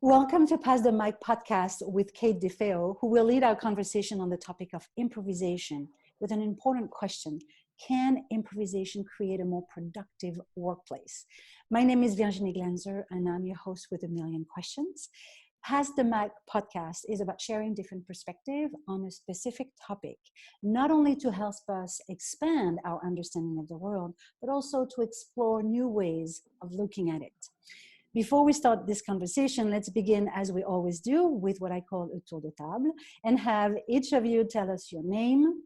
Welcome to Pass the Mic podcast with Kate DeFeo, who will lead our conversation on the topic of improvisation with an important question. Can improvisation create a more productive workplace? My name is Virginie Glanzer, and I'm your host with a million questions. Pass the Mic podcast is about sharing different perspectives on a specific topic, not only to help us expand our understanding of the world, but also to explore new ways of looking at it. Before we start this conversation, let's begin, as we always do, with what I call a tour de table, and have each of you tell us your name,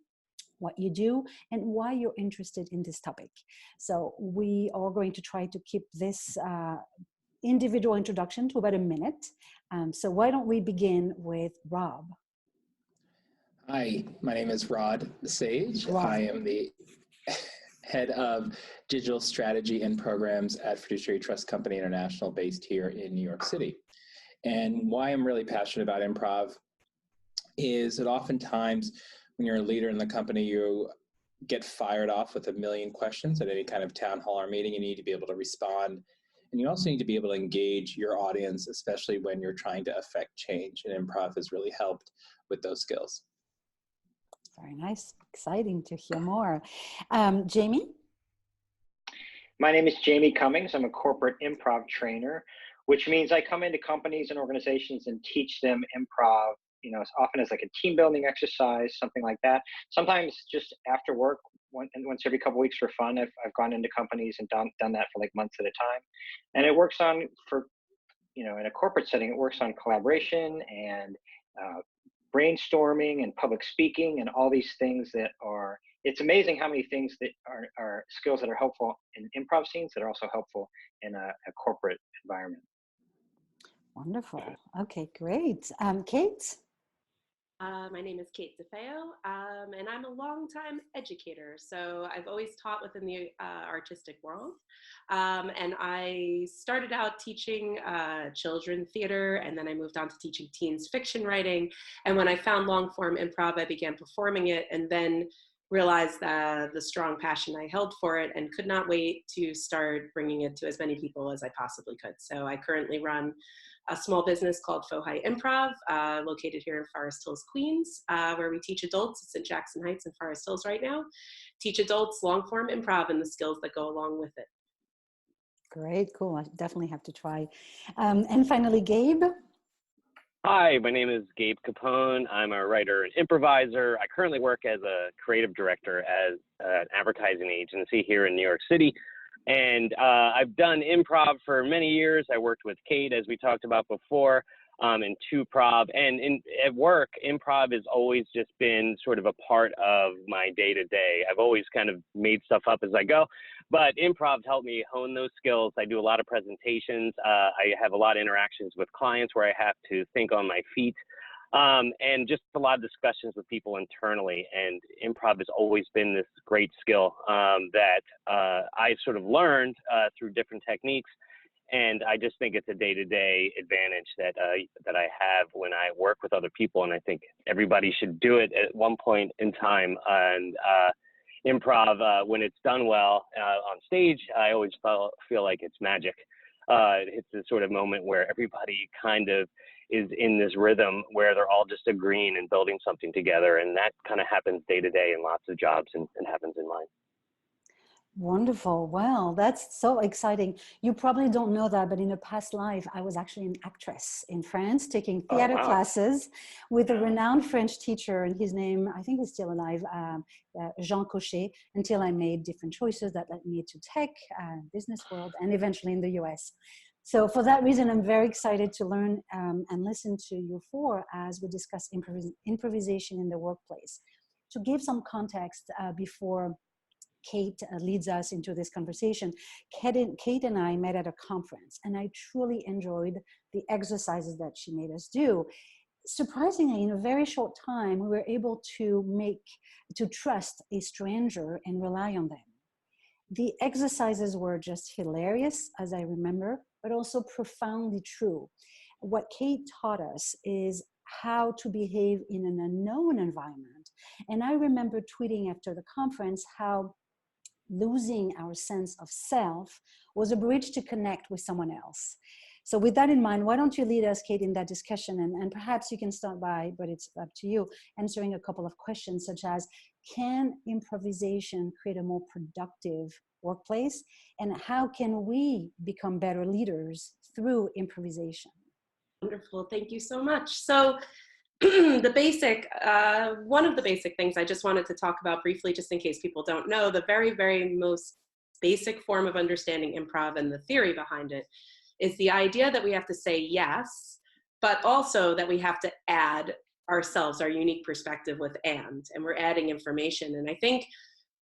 what you do, and why you're interested in this topic. So we are going to try to keep this individual introduction to about a minute. So why don't we begin with Rob? Hi, my name is Rod Sage. Rod. I am the head of digital strategy and programs at Fiduciary Trust Company International, based here in New York City. And why I'm really passionate about improv is that oftentimes when you're a leader in the company, you get fired off with a million questions at any kind of town hall or meeting. You need to be able to respond. And you also need to be able to engage your audience, especially when you're trying to affect change. And improv has really helped with those skills. Very nice. Exciting to hear more. Jamie? My name is Jamie Cummings. I'm a corporate improv trainer, which means I come into companies and organizations and teach them improv, as often as like a team building exercise, something like that. Sometimes just after work, once every couple of weeks for fun. I've gone into companies and done that for like months at a time. And it works on in a corporate setting, it works on collaboration and brainstorming and public speaking and all these things it's amazing how many things that are skills that are helpful in improv scenes that are also helpful in a corporate environment. Wonderful. Okay, great. Kate? My name is Kate DeFeo, and I'm a longtime educator. So I've always taught within the artistic world. And I started out teaching children theater, and then I moved on to teaching teens fiction writing. And when I found long form improv, I began performing it, and then realized the strong passion I held for it, and could not wait to start bringing it to as many people as I possibly could. So I currently run a small business called SAYEGH Improv, located here in Forest Hills, Queens, where we teach adults. It's in Jackson Heights and Forest Hills right now. Teach adults long form improv and the skills that go along with it. Great, cool. I definitely have to try. And finally, Gabe. Hi, my name is Gabe Capone. I'm a writer and improviser. I currently work as a creative director at an advertising agency here in New York City. And I've done improv for many years. I worked with Kate, as we talked about before, in TwoProv. And at work, improv has always just been sort of a part of my day-to-day. I've always kind of made stuff up as I go. But improv helped me hone those skills. I do a lot of presentations. I have a lot of interactions with clients where I have to think on my feet. And just a lot of discussions with people internally. And improv has always been this great skill that I sort of learned through different techniques. And I just think it's a day-to-day advantage that I have when I work with other people. And I think everybody should do it at one point in time. And improv, when it's done well on stage, I always feel like it's magic. It's this sort of moment where everybody kind of is in this rhythm where they're all just agreeing and building something together. And that kind of happens day to day in lots of jobs, and happens in mine. Wonderful. Wow, that's so exciting. You probably don't know that, but in a past life, I was actually an actress in France, taking theater classes with a renowned French teacher, and his name, I think he's still alive, Jean Cochet, until I made different choices that led me to tech, business world, and eventually in the US. So for that reason, I'm very excited to learn and listen to you four as we discuss improvisation in the workplace. To give some context before Kate leads us into this conversation, Kate and I met at a conference, and I truly enjoyed the exercises that she made us do. Surprisingly, in a very short time, we were able to trust a stranger and rely on them. The exercises were just hilarious, as I remember, but also profoundly true. What Kate taught us is how to behave in an unknown environment. And I remember tweeting after the conference how losing our sense of self was a bridge to connect with someone else. So with that in mind, why don't you lead us, Kate, in that discussion? And perhaps you can start by, but it's up to you, answering a couple of questions such as, can improvisation create a more productive workplace? And how can we become better leaders through improvisation? Wonderful, thank you so much. So one of the basic things I just wanted to talk about briefly, just in case people don't know, the very, very most basic form of understanding improv and the theory behind it is the idea that we have to say yes, but also that we have to add ourselves, our unique perspective with and we're adding information. And I think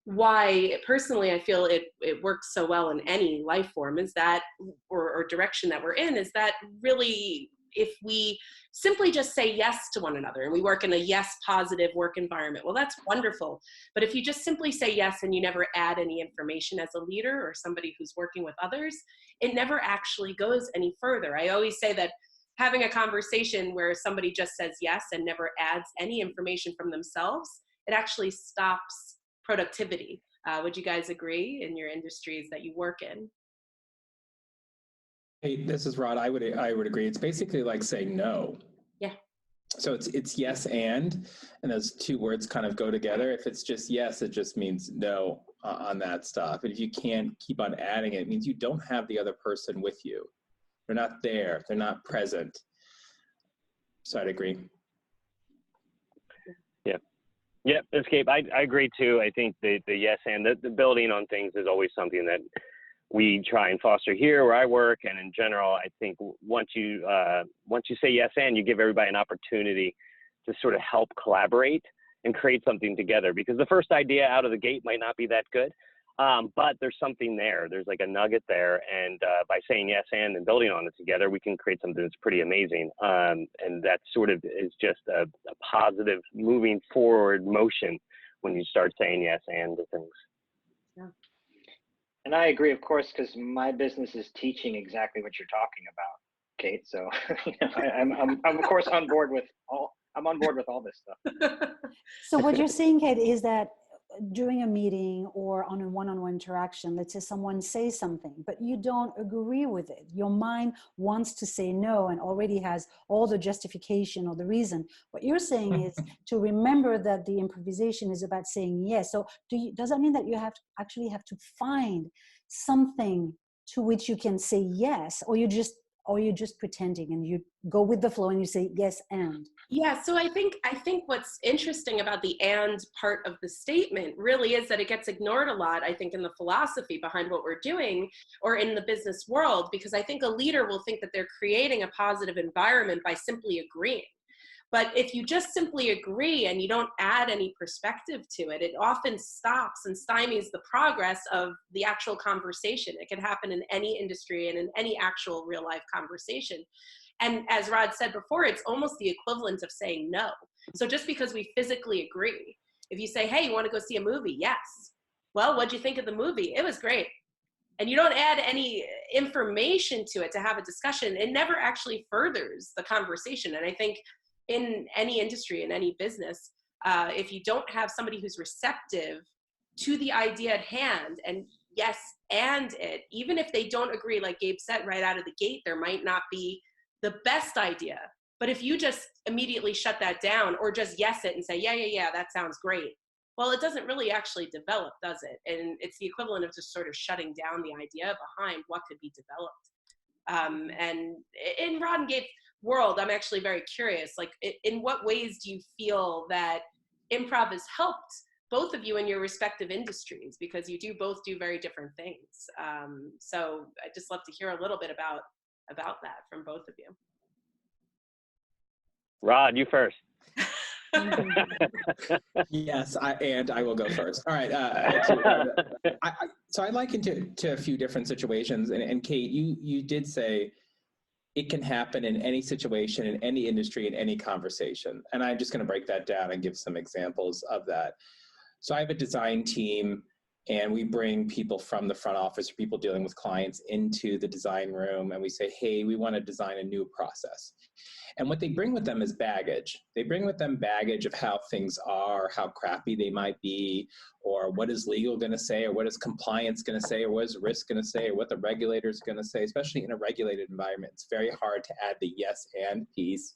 why personally I feel it works so well in any life form is that, or direction that we're in, is that really if we simply just say yes to one another and we work in a yes positive work environment, well, that's wonderful. But if you just simply say yes and you never add any information as a leader or somebody who's working with others, it never actually goes any further. I always say that having a conversation where somebody just says yes and never adds any information from themselves, it actually stops productivity. Would you guys agree in your industries that you work in? Hey, this is Rod. I would agree. It's basically like saying no. Yeah. So it's yes and those two words kind of go together. If it's just yes, it just means no on that stuff. And if you can't keep on adding it, it means you don't have the other person with you. They're not there. They're not present. So I'd agree. Yeah. Yeah, Escape. I agree too. I think the yes and the building on things is always something that we try and foster here where I work, and in general, I think once you say yes and, you give everybody an opportunity to sort of help collaborate and create something together, because the first idea out of the gate might not be that good, but there's something there. There's like a nugget there, and by saying yes and building on it together, we can create something that's pretty amazing, and that sort of is just a positive moving forward motion when you start saying yes and to things. Yeah. And I agree, of course, because my business is teaching exactly what you're talking about, Kate. So I'm of course on board with all. I'm on board with all this stuff. So what you're saying, Kate, is that during a meeting or on a one-on-one interaction, let's say someone says something, but you don't agree with it. Your mind wants to say no and already has all the justification or the reason. What you're saying is to remember that the improvisation is about saying yes. So does that mean that you actually have to find something to which you can say yes, or you're just pretending and you go with the flow and you say yes and? Yeah, so I think what's interesting about the and part of the statement really is that it gets ignored a lot, I think, in the philosophy behind what we're doing or in the business world, because I think a leader will think that they're creating a positive environment by simply agreeing. But if you just simply agree and you don't add any perspective to it, it often stops and stymies the progress of the actual conversation. It can happen in any industry and in any actual real life conversation. And as Rod said before, it's almost the equivalent of saying no. So just because we physically agree, if you say, hey, you want to go see a movie? Yes. Well, what'd you think of the movie? It was great. And you don't add any information to it to have a discussion, it never actually furthers the conversation. And I think in any industry, in any business, if you don't have somebody who's receptive to the idea at hand and yes and it, even if they don't agree, like Gabe said right out of the gate, there might not be the best idea. But if you just immediately shut that down or just yes it and say, yeah, that sounds great. Well, it doesn't really actually develop, does it? And it's the equivalent of just sort of shutting down the idea behind what could be developed. And in Rod and Gabe's world, I'm actually very curious, like in what ways do you feel that improv has helped both of you in your respective industries? Because you do both do very different things. So I'd just love to hear a little bit about that from both of you. Rod, you first. Yes, I will go first. All right. So I liken to a few different situations, and Kate, you did say it can happen in any situation, in any industry, in any conversation. And I'm just going to break that down and give some examples of that. So I have a design team, And we bring people from the front office or people dealing with clients into the design room, and we say, hey, we want to design a new process. And what they bring with them is baggage. They bring with them baggage of how things are, how crappy they might be, or what is legal going to say, or what is compliance going to say, or what is risk going to say, or what the regulator is going to say. Especially in a regulated environment, it's very hard to add the yes and piece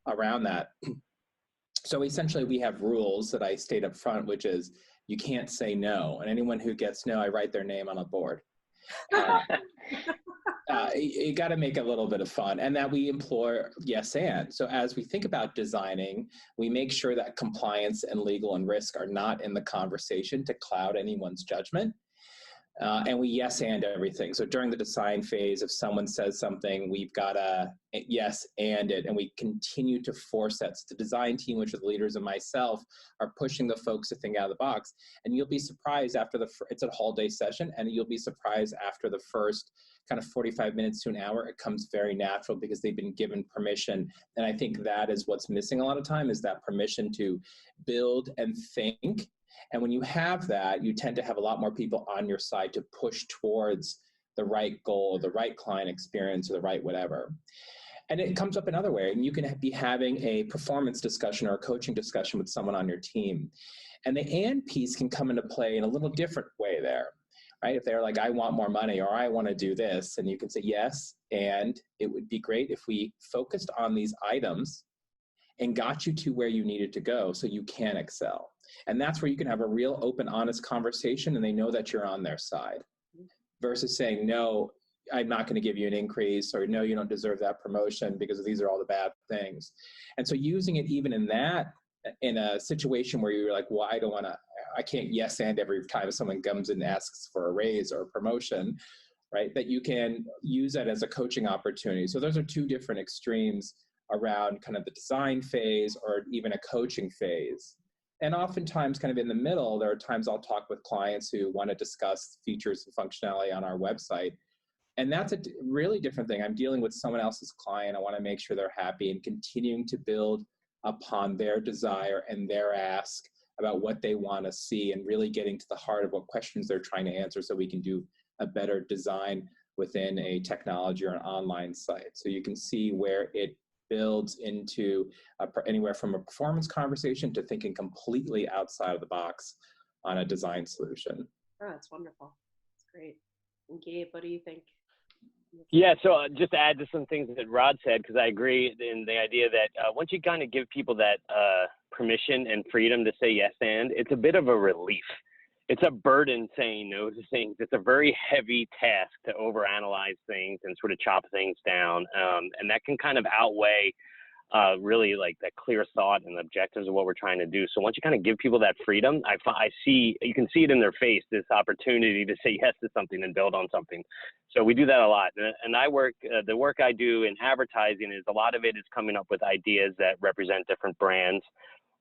around that. So essentially we have rules that I state up front, which is you can't say no. And anyone who gets no, I write their name on a board. You got to make a little bit of fun, and that we employ yes and. So as we think about designing, we make sure that compliance and legal and risk are not in the conversation to cloud anyone's judgment. And we yes and everything. So during the design phase, if someone says something, we've got to yes and it, and we continue to force that. So the design team, which are the leaders and myself, are pushing the folks to think out of the box. And you'll be surprised after it's a whole day session, and you'll be surprised after the first kind of 45 minutes to an hour, it comes very natural because they've been given permission. And I think that is what's missing a lot of time, is that permission to build and think. And when you have that, you tend to have a lot more people on your side to push towards the right goal, the right client experience, or the right whatever. And it comes up another way. And you can be having a performance discussion or a coaching discussion with someone on your team. And the and piece can come into play in a little different way there, right? If they're like, I want more money, or I want to do this, and you can say yes, and it would be great if we focused on these items and got you to where you needed to go so you can excel. And that's where you can have a real open, honest conversation, and they know that you're on their side, versus saying, no, I'm not going to give you an increase, or no, you don't deserve that promotion because these are all the bad things. And so using it even in that, in a situation where you're like, well, I can't yes and every time someone comes and asks for a raise or a promotion, right? That you can use that as a coaching opportunity. So those are two different extremes around kind of the design phase or even a coaching phase. And oftentimes kind of in the middle, there are times I'll talk with clients who want to discuss features and functionality on our website. And that's a really different thing. I'm dealing with someone else's client. I want to make sure they're happy, and continuing to build upon their desire and their ask about what they want to see, and really getting to the heart of what questions they're trying to answer so we can do a better design within a technology or an online site. So you can see where it builds into anywhere from a performance conversation to thinking completely outside of the box on a design solution. Oh, that's wonderful. That's great. And Gabe, what do you think? Yeah, so just to add to some things that Rod said, because I agree in the idea that once you kind of give people that permission and freedom to say yes and, it's a bit of a relief. It's a burden saying no to things. It's a very heavy task to overanalyze things and sort of chop things down, and that can kind of outweigh really like that clear thought and the objectives of what we're trying to do. So once you kind of give people that freedom, I see, you can see it in their face, this opportunity to say yes to something and build on something. So we do that a lot. And I work, the work I do in advertising is a lot of it is coming up with ideas that represent different brands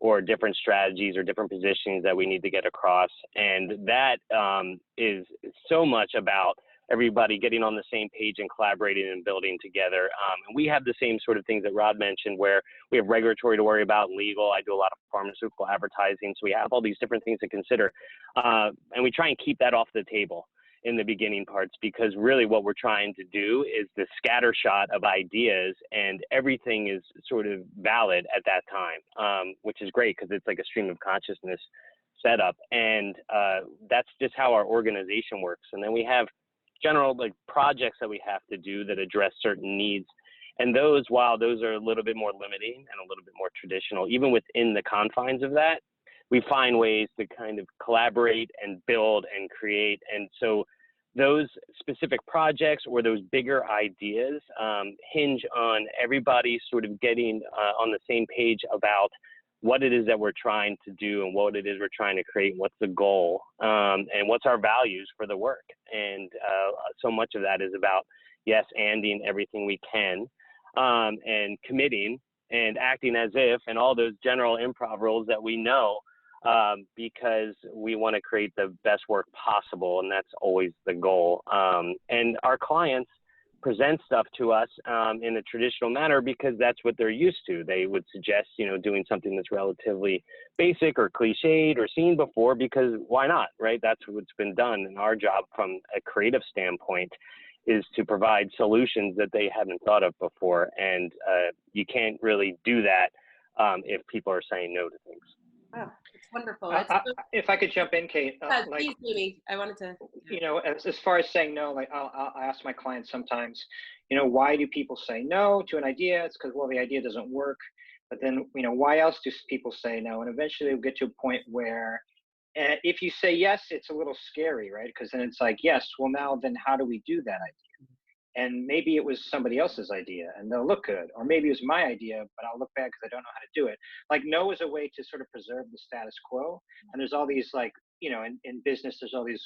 or different strategies or different positions that we need to get across. And that is so much about everybody getting on the same page and collaborating and building together. And we have the same sort of things that Rod mentioned, where we have regulatory to worry about, legal. I do a lot of pharmaceutical advertising. So we have all these different things to consider. And we try and keep that off the table in the beginning parts, because really what we're trying to do is the scatter shot of ideas, and everything is sort of valid at that time, which is great because it's like a stream of consciousness setup. And that's just how our organization works. And then we have general like projects that we have to do that address certain needs. And those, while those are a little bit more limiting and a little bit more traditional, even within the confines of that, we find ways to kind of collaborate and build and create. And so those specific projects or those bigger ideas hinge on everybody sort of getting on the same page about what it is that we're trying to do and what it is we're trying to create, what's the goal, and what's our values for the work. And so much of that is about yes anding everything we can, and committing and acting as if, and all those general improv rules that we know, because we want to create the best work possible, and that's always the goal. And our clients present stuff to us in a traditional manner because that's what they're used to. They would suggest, you know, doing something that's relatively basic or cliched or seen before because why not, right? That's what's been done. And our job from a creative standpoint is to provide solutions that they haven't thought of before. And you can't really do that if people are saying no to things. Wow, it's wonderful. If I could jump in, Kate, like, please, Amy, I wanted to. You know, as far as saying no, like I'll ask my clients sometimes, you know, why do people say no to an idea? It's because, well, the idea doesn't work. But then, you know, why else do people say no? And eventually we'll get to a point where if you say yes, it's a little scary, right? Because then it's like, yes, well, now then how do we do that idea? And maybe it was somebody else's idea and they'll look good, or maybe it was my idea, but I'll look bad because I don't know how to do it. Like no is a way to sort of preserve the status quo. And there's all these, like, you know, in business, there's all these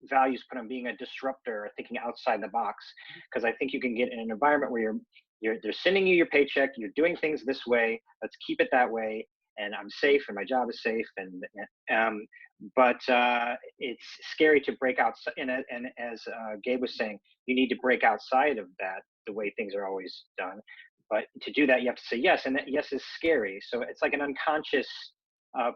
values put on being a disruptor or thinking outside the box. Because I think you can get in an environment where they're sending you your paycheck, you're doing things this way, let's keep it that way, and I'm safe and my job is safe. But it's scary to break out. And as Gabe was saying, you need to break outside of that, the way things are always done. But to do that, you have to say yes, and that yes is scary. So it's like an unconscious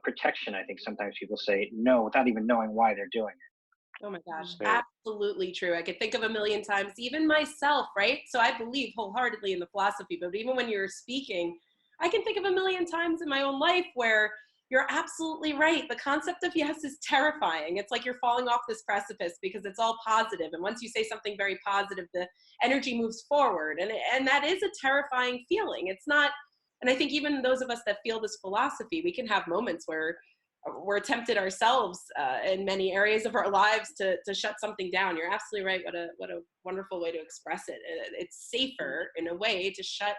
protection. I think sometimes people say no without even knowing why they're doing it. Oh my gosh, absolutely true. I could think of a million times, even myself, right? So I believe wholeheartedly in the philosophy, but even when you're speaking, I can think of a million times in my own life where you're absolutely right. The concept of yes is terrifying. It's like you're falling off this precipice because it's all positive. And once you say something very positive, the energy moves forward. And that is a terrifying feeling. It's not, and I think even those of us that feel this philosophy, we can have moments where we're tempted ourselves in many areas of our lives to shut something down. You're absolutely right. What a wonderful way to express it. It's safer in a way to shut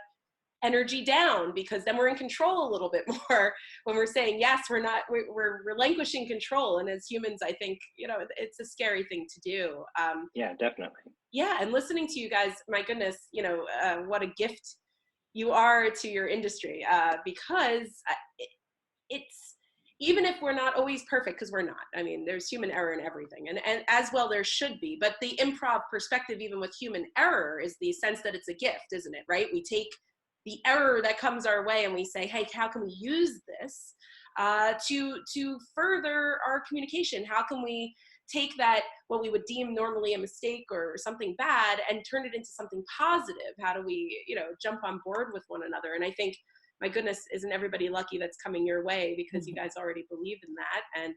energy down because then we're in control a little bit more when we're saying yes. We're relinquishing control, and as humans, I think, you know, it's a scary thing to do. Yeah, definitely. Yeah, and listening to you guys, my goodness, you know, what a gift you are to your industry, because it's, even if we're not always perfect, because we're not, I mean, there's human error in everything, and as well there should be, but the improv perspective, even with human error, is the sense that it's a gift, isn't it, right? We take the error that comes our way and we say, hey, how can we use this to further our communication? How can we take that, what we would deem normally a mistake or something bad, and turn it into something positive? How do we, you know, jump on board with one another? And I think, my goodness, isn't everybody lucky that's coming your way, because you guys already believe in that.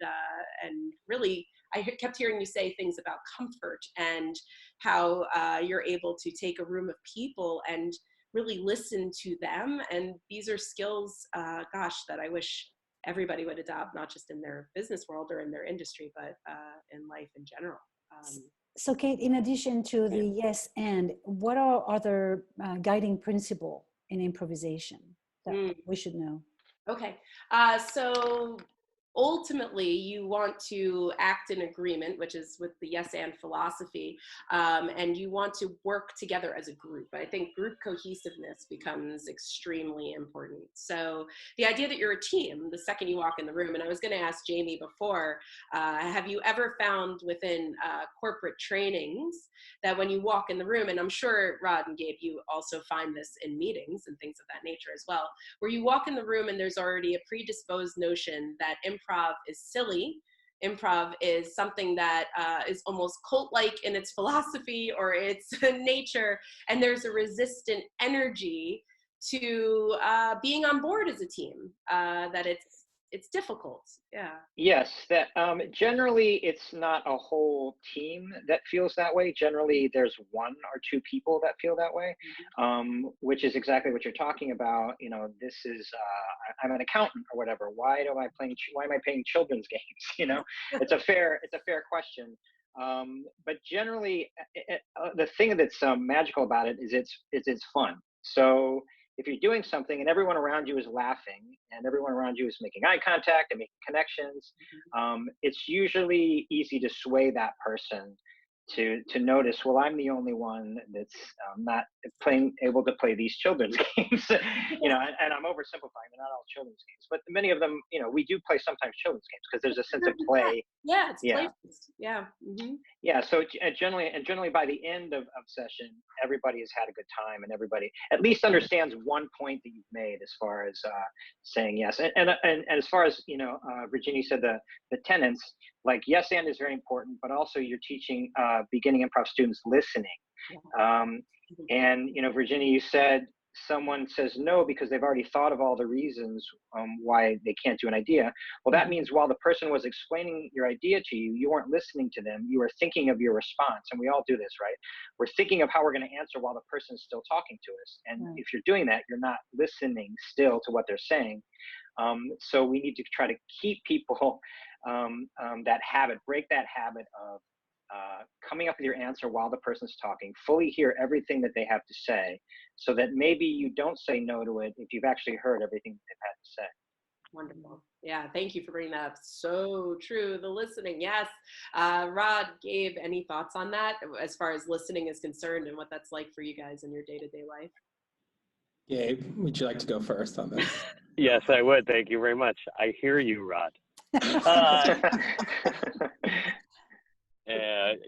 And really, I kept hearing you say things about comfort and how you're able to take a room of people and really listen to them. And these are skills, gosh, that I wish everybody would adopt, not just in their business world or in their industry, but in life in general. So Kate, in addition to the yes and, what are other guiding principles in improvisation that we should know? Okay, so ultimately you want to act in agreement, which is with the yes and philosophy, and you want to work together as a group. I think group cohesiveness becomes extremely important. So the idea that you're a team the second you walk in the room, and I was going to ask Jamie before, have you ever found within corporate trainings that when you walk in the room, and I'm sure Rod and Gabe, you also find this in meetings and things of that nature as well, where you walk in the room and there's already a predisposed notion that improv is silly, improv is something that is almost cult-like in its philosophy or its nature, and there's a resistant energy to being on board as a team, that it's difficult. Yeah. Yes, that generally it's not a whole team that feels that way. Generally, there's one or two people that feel that way, which is exactly what you're talking about. You know, this is I'm an accountant or whatever. Why am I playing children's games? You know, it's a fair question. But generally, the thing that's magical about it is it's fun. So if you're doing something and everyone around you is laughing and everyone around you is making eye contact and making connections, it's usually easy to sway that person to notice, well, I'm the only one that's not able to play these children's games, you know, and I'm oversimplifying. They're not all children's games, but many of them, you know, we do play sometimes children's games because there's a sense of play. Yeah, it's Yeah. play-based. Yeah. Mm-hmm. Yeah. So generally by the end of session, everybody has had a good time, and everybody at least understands one point that you've made as far as saying yes. And as far as, you know, Virginia said, the tenets, like yes and is very important, but also you're teaching beginning improv students listening. And, you know, Virginia, you said someone says no because they've already thought of all the reasons why they can't do an idea. Well, that means while the person was explaining your idea to you, you weren't listening to them. You were thinking of your response. And we all do this, right? We're thinking of how we're going to answer while the person's still talking to us. And if you're doing that, you're not listening still to what they're saying. So we need to try to keep people that habit, break that habit of coming up with your answer while the person's talking, fully hear everything that they have to say, so that maybe you don't say no to it if you've actually heard everything they've had to say. Wonderful. Yeah, thank you for bringing that up. So true, the listening, yes. Rod, Gabe, any thoughts on that as far as listening is concerned and what that's like for you guys in your day-to-day life? Gabe, would you like to go first on this? Yes, I would. Thank you very much. I hear you, Rod.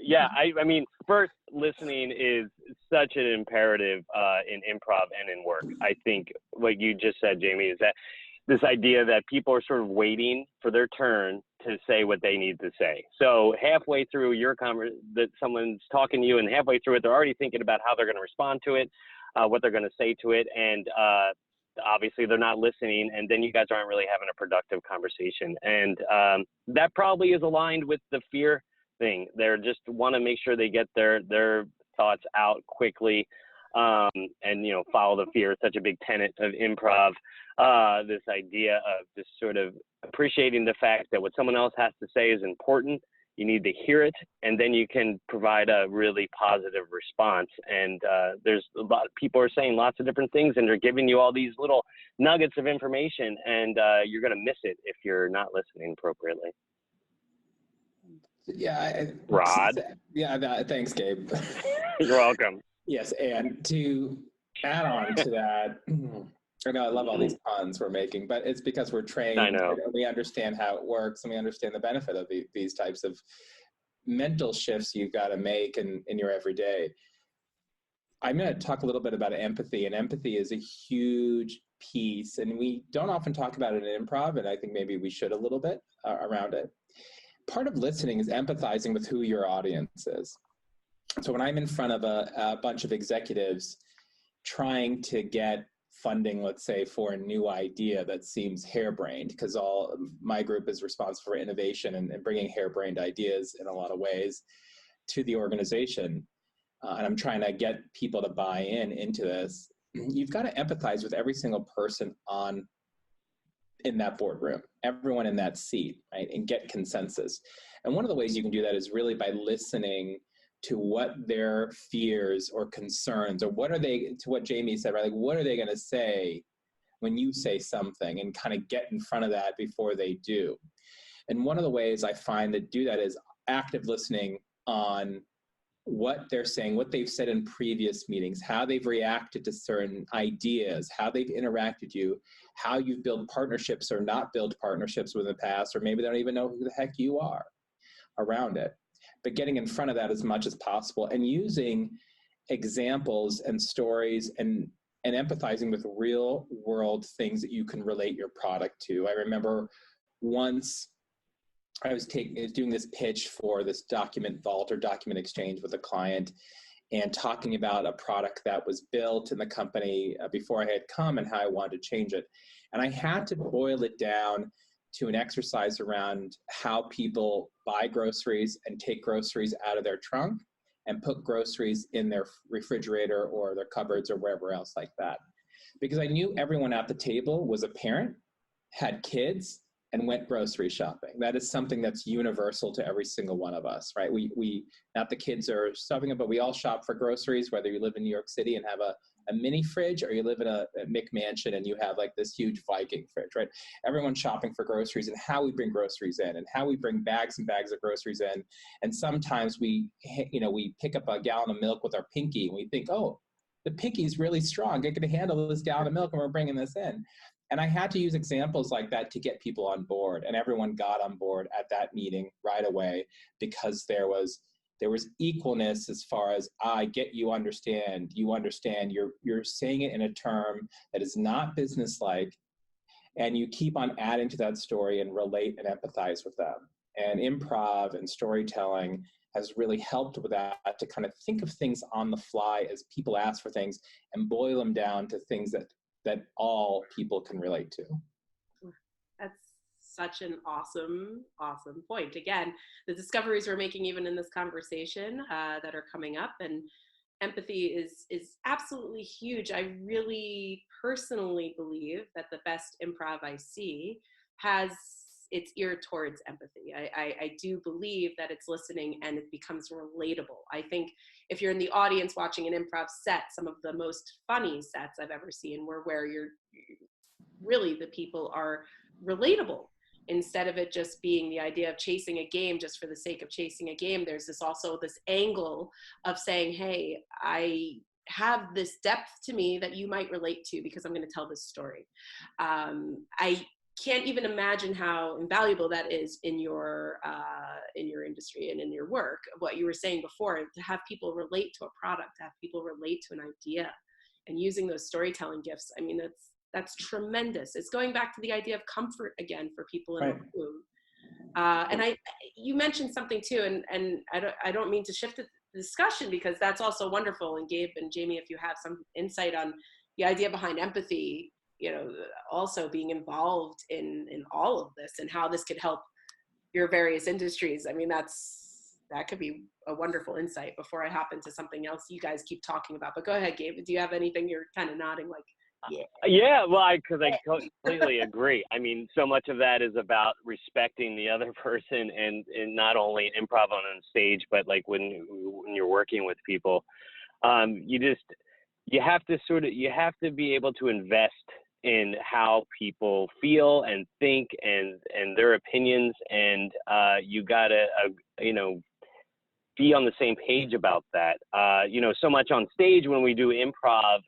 Yeah, I mean, first, listening is such an imperative in improv and in work. I think what you just said, Jamie, is that this idea that people are sort of waiting for their turn to say what they need to say. So halfway through your that someone's talking to you, and halfway through it, they're already thinking about how they're going to respond to it, what they're going to say to it, and obviously they're not listening, and then you guys aren't really having a productive conversation. And that probably is aligned with the fear thing. They're just want to make sure they get their thoughts out quickly, and, you know, follow the fear. It's such a big tenet of improv, this idea of just sort of appreciating the fact that what someone else has to say is important. You need to hear it, and then you can provide a really positive response. And there's a lot of people are saying lots of different things, and they're giving you all these little nuggets of information, and you're going to miss it if you're not listening appropriately. Yeah. Rod? Yeah, thanks, Gabe. You're welcome. Yes, and to add on to that, I know I love all these puns we're making, but it's because we're trained. I know. We understand how it works, and we understand the benefit of these types of mental shifts you've got to make in your everyday. I'm going to talk a little bit about empathy, and empathy is a huge piece, and we don't often talk about it in improv, and I think maybe we should a little bit around it. Part of listening is empathizing with who your audience is. So when I'm in front of a bunch of executives trying to get funding, let's say, for a new idea that seems harebrained, because all my group is responsible for innovation and bringing harebrained ideas in a lot of ways to the organization, and I'm trying to get people to buy into this, you've got to empathize with every single person in that boardroom, everyone in that seat, right, and get consensus. And one of the ways you can do that is really by listening to what their fears or concerns, or what are they, to what Jamie said, right, like what are they going to say when you say something, and kind of get in front of that before they do. And one of the ways I find that do that is active listening on what they're saying, what they've said in previous meetings, how they've reacted to certain ideas, how they've interacted with you, how you've built partnerships or not built partnerships with the past, or maybe they don't even know who the heck you are around it. But getting in front of that as much as possible, and using examples and stories and empathizing with real world things that you can relate your product to. I remember once I was doing this pitch for this document vault or document exchange with a client, and talking about a product that was built in the company before I had come and how I wanted to change it. And I had to boil it down to an exercise around how people buy groceries and take groceries out of their trunk and put groceries in their refrigerator or their cupboards or wherever else like that. Because I knew everyone at the table was a parent, had kids, and went grocery shopping. That is something that's universal to every single one of us, right? We not the kids are stuffing it, but we all shop for groceries, whether you live in New York City and have a a mini fridge, or you live in a McMansion and you have like this huge Viking fridge, right? Everyone's shopping for groceries, and how we bring groceries in, and how we bring bags and bags of groceries in. And sometimes we pick up a gallon of milk with our pinky and we think, oh, the pinky's really strong. It can handle this gallon of milk, and we're bringing this in. And I had to use examples like that to get people on board, and everyone got on board at that meeting right away, because there was equalness as far as, I get, you understand, you're saying it in a term that is not businesslike, and you keep on adding to that story and relate and empathize with them. And improv and storytelling has really helped with that, to kind of think of things on the fly as people ask for things and boil them down to things that all people can relate to. That's such an awesome point. Again, the discoveries we're making even in this conversation that are coming up, and empathy is absolutely huge. I really personally believe that the best improv I see has its ear towards empathy. I do believe that it's listening and it becomes relatable. I think if you're in the audience watching an improv set, some of the most funny sets I've ever seen were where really the people are relatable, instead of it just being the idea of chasing a game just for the sake of chasing a game. There's also this angle of saying, hey, I have this depth to me that you might relate to because I'm going to tell this story. I can't even imagine how invaluable that is in your industry and in your work. What you were saying before, to have people relate to a product, to have people relate to an idea, and using those storytelling gifts. I mean, that's tremendous. It's going back to the idea of comfort again for people in Right. the room. And you mentioned something too, and I don't mean to shift the discussion, because that's also wonderful. And Gabe and Jamie, if you have some insight on the idea behind empathy, also being involved in all of this and how this could help your various industries. I mean, that could be a wonderful insight before I hop into something else you guys keep talking about. But go ahead, Gabe. Do you have anything? You're kind of nodding like, yeah. Yeah, well, because I completely agree. I mean, so much of that is about respecting the other person, and not only improv on stage, but like when you're working with people, you have to be able to invest in how people feel and think and their opinions, and you gotta be on the same page about that. So much on stage when we do improv,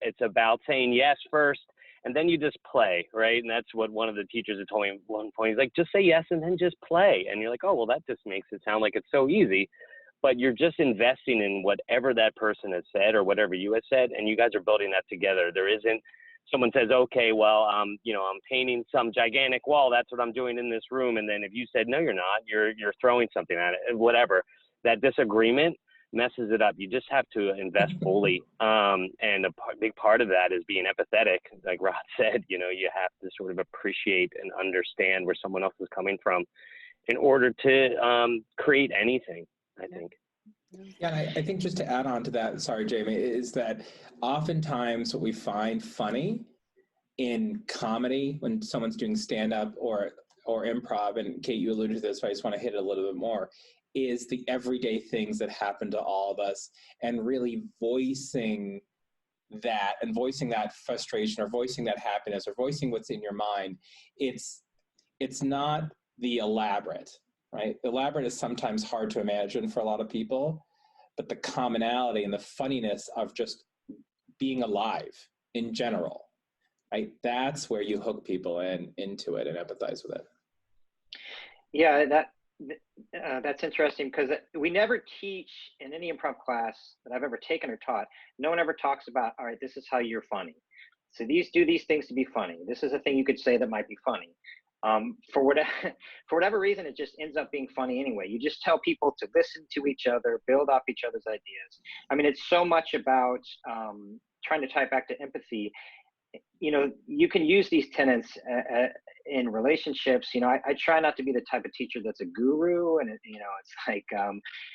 it's about saying yes first, and then you just play, right? And that's what one of the teachers had told me at one point. He's like, just say yes and then just play. And you're like, oh, well, that just makes it sound like it's so easy. But you're just investing in whatever that person has said or whatever you have said, and you guys are building that together. There isn't, someone says, okay, well, I'm painting some gigantic wall. That's what I'm doing in this room. And then if you said, no, you're not, you're throwing something at it, whatever. That disagreement messes it up. You just have to invest fully. And a big part of that is being empathetic. Like Rod said, you have to sort of appreciate and understand where someone else is coming from in order to create anything, I think. Yeah, and I think just to add on to that, sorry, Jamie, is that oftentimes what we find funny in comedy when someone's doing stand-up or improv, and Kate, you alluded to this, but I just want to hit it a little bit more, is the everyday things that happen to all of us, and really voicing that, and voicing that frustration, or voicing that happiness, or voicing what's in your mind. It's not the elaborate, right? Elaborate is sometimes hard to imagine for a lot of people, but the commonality and the funniness of just being alive in general, right? That's where you hook people into it and empathize with it. Yeah, that's interesting, because we never teach in any improv class that I've ever taken or taught. No one ever talks about, all right, this is how you're funny. So do these things to be funny. This is a thing you could say that might be funny. For whatever reason, it just ends up being funny anyway. You just tell people to listen to each other, build off each other's ideas. I mean, it's so much about trying to tie it back to empathy. You can use these tenets in relationships. I try not to be the type of teacher that's a guru, and it's like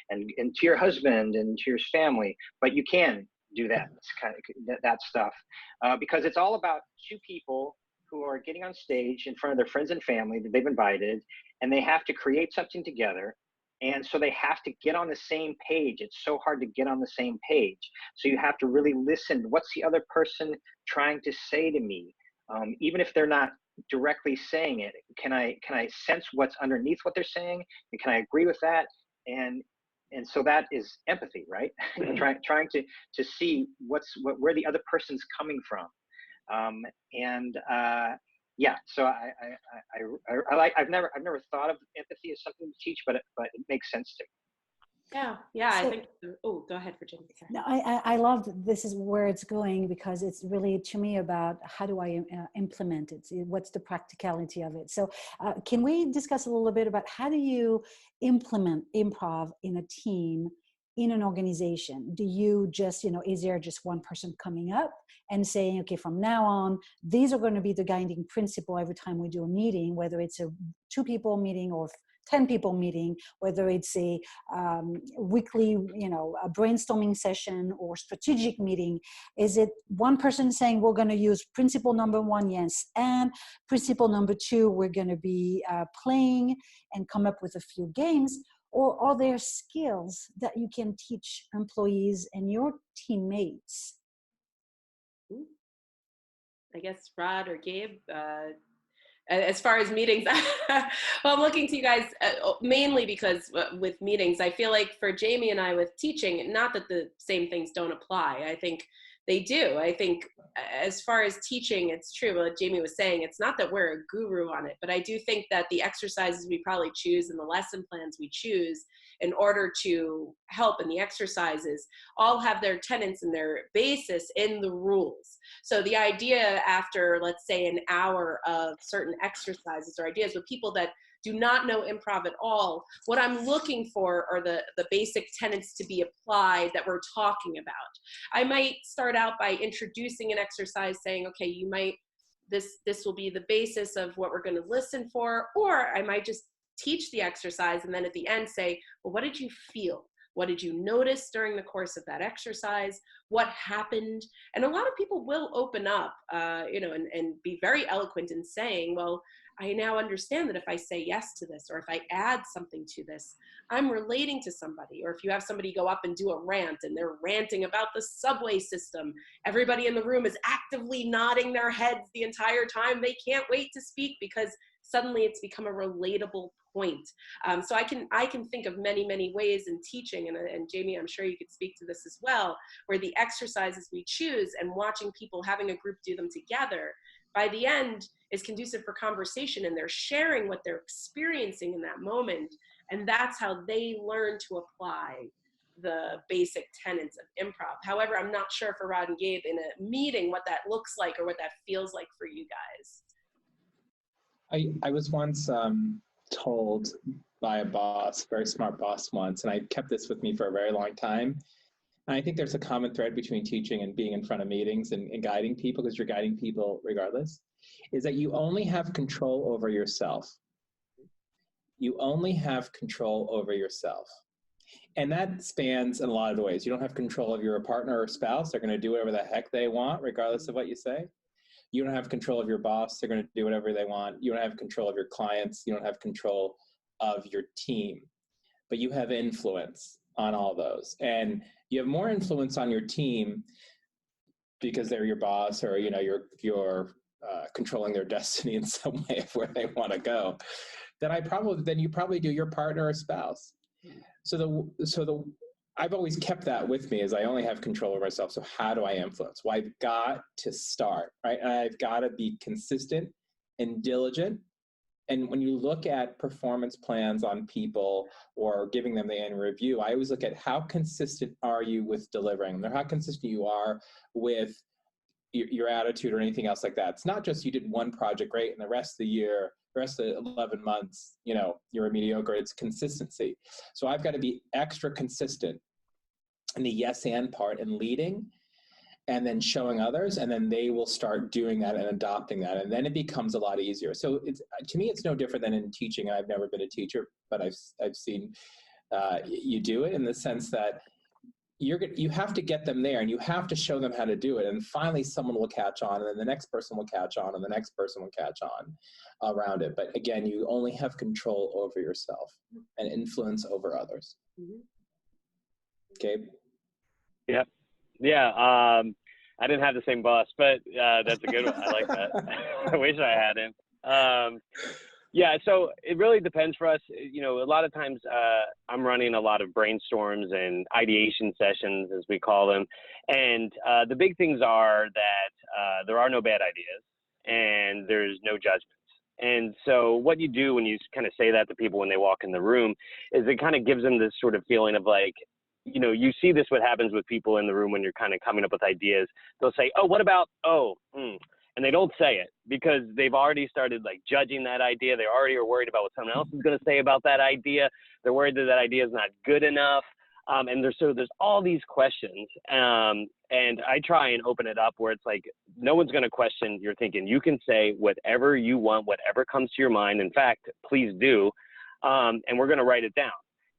and to your husband and to your family, but you can do that. It's kind of that stuff, because it's all about two people who are getting on stage in front of their friends and family that they've invited, and they have to create something together. And so they have to get on the same page. It's so hard to get on the same page. So you have to really listen. What's the other person trying to say to me? Even if they're not directly saying it, can I sense what's underneath what they're saying? And can I agree with that? And so that is empathy, right? trying to see where the other person's coming from. Yeah, so I've never thought of empathy as something to teach, but it makes sense to me. Yeah, So, I think, oh, go ahead, Virginia. Sorry. No, I love this is where it's going, because it's really, to me, about how do I implement it? What's the practicality of it? So can we discuss a little bit about how do you implement improv in a team, in an organization? Do you just, is there just one person coming up and saying, okay, from now on, these are going to be the guiding principle every time we do a meeting, whether it's a 2 people meeting or 10 people meeting, whether it's a weekly, a brainstorming session or strategic meeting? Is it one person saying, we're going to use principle number 1, yes, and principle number 2, we're going to be playing and come up with a few games? Or are there skills that you can teach employees and your teammates? I guess Rod or Gabe, as far as meetings, well, I'm looking to you guys mainly because with meetings, I feel like for Jamie and I with teaching, not that the same things don't apply. I think they do. I think as far as teaching, it's true. What Jamie was saying, it's not that we're a guru on it, but I do think that the exercises we probably choose and the lesson plans we choose in order to help in the exercises all have their tenets and their basis in the rules. So the idea after, let's say, an hour of certain exercises or ideas with people that do not know improv at all, what I'm looking for are the basic tenets to be applied that we're talking about. I might start out by introducing an exercise saying, okay, you might, this will be the basis of what we're going to listen for, or I might just teach the exercise and then at the end say, well, what did you feel? What did you notice during the course of that exercise? What happened? And a lot of people will open up, and be very eloquent in saying, well, I now understand that if I say yes to this, or if I add something to this, I'm relating to somebody. Or if you have somebody go up and do a rant and they're ranting about the subway system, everybody in the room is actively nodding their heads the entire time. They can't wait to speak because suddenly it's become a relatable point. So I can think of many, many ways in teaching, and Jamie, I'm sure you could speak to this as well, where the exercises we choose and watching people having a group do them together, by the end is conducive for conversation, and they're sharing what they're experiencing in that moment. And that's how they learn to apply the basic tenets of improv. However, I'm not sure for Rod and Gabe in a meeting what that looks like or what that feels like for you guys. I was once told by a boss, very smart boss once, and I kept this with me for a very long time. And I think there's a common thread between teaching and being in front of meetings and guiding people, because you're guiding people regardless, is that you only have control over yourself. You only have control over yourself. And that spans in a lot of ways. You don't have control of your partner or spouse. They're going to do whatever the heck they want, regardless of what you say. You don't have control of your boss. They're going to do whatever they want. You don't have control of your clients. You don't have control of your team. But you have influence on all those. And you have more influence on your team because they're your boss, or you're controlling their destiny in some way of where they want to go, than you probably do your partner or spouse. So I've always kept that with me, as I only have control over myself. So how do I influence? Well, I've got to start, right? And I've got to be consistent and diligent. And when you look at performance plans on people or giving them the annual review, I always look at how consistent are you with delivering them, or how consistent you are with your attitude or anything else like that. It's not just you did one project great and the rest of the year, the rest of the 11 months, you're a mediocre. It's consistency. So I've got to be extra consistent in the yes and part and leading, and then showing others, and then they will start doing that and adopting that, and then it becomes a lot easier. So to me, it's no different than in teaching. I've never been a teacher, but I've seen you do it, in the sense that you have to get them there, and you have to show them how to do it. And finally, someone will catch on, and then the next person will catch on, and the next person will catch on around it. But again, you only have control over yourself and influence over others. Gabe? Yep. Yeah. I didn't have the same boss, but that's a good one. I like that. I wish I had him. Yeah, so it really depends for us. You know, a lot of times I'm running a lot of brainstorms and ideation sessions, as we call them. And the big things are that there are no bad ideas and there's no judgments. And so what you do when you kind of say that to people when they walk in the room is it kind of gives them this sort of feeling of like, you know, you see this, what happens with people in the room when you're kind of coming up with ideas. They'll say, oh, what about, and they don't say it because they've already started like judging that idea. They already are worried about what someone else is going to say about that idea. They're worried that that idea is not good enough. And there's all these questions. And I try and open it up where it's like, no one's going to question your thinking. You can say whatever you want, whatever comes to your mind. In fact, please do. And we're going to write it down.